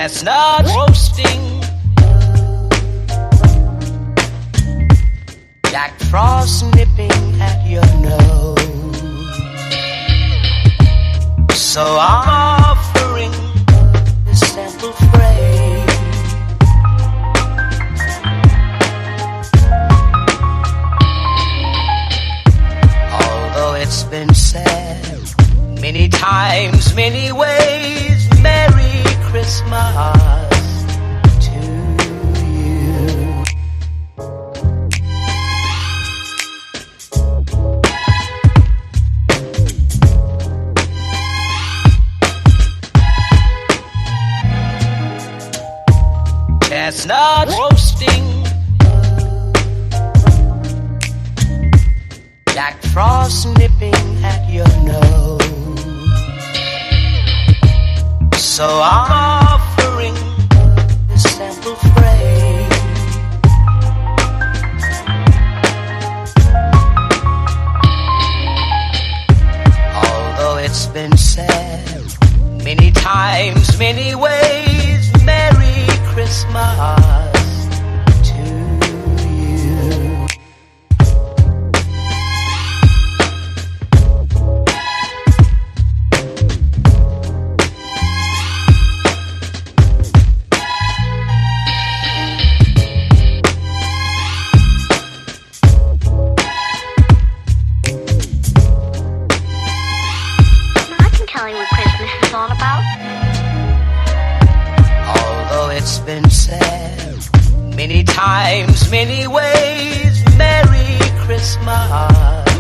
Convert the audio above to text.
chestnut roasting, Jack Frost nipping at your nose. So I'm offering this simple phrase. Although it's been said many times, many ways, Merry Christmas to you. Chestnut roasting, Jack Frost nipping at your nose. So I'm offering this simple phrase. Although it's been said many times, many ways, Merry Christmas to you. I can tell you what Christmas is all about. Although it's been said many times, many ways, Merry Christmas.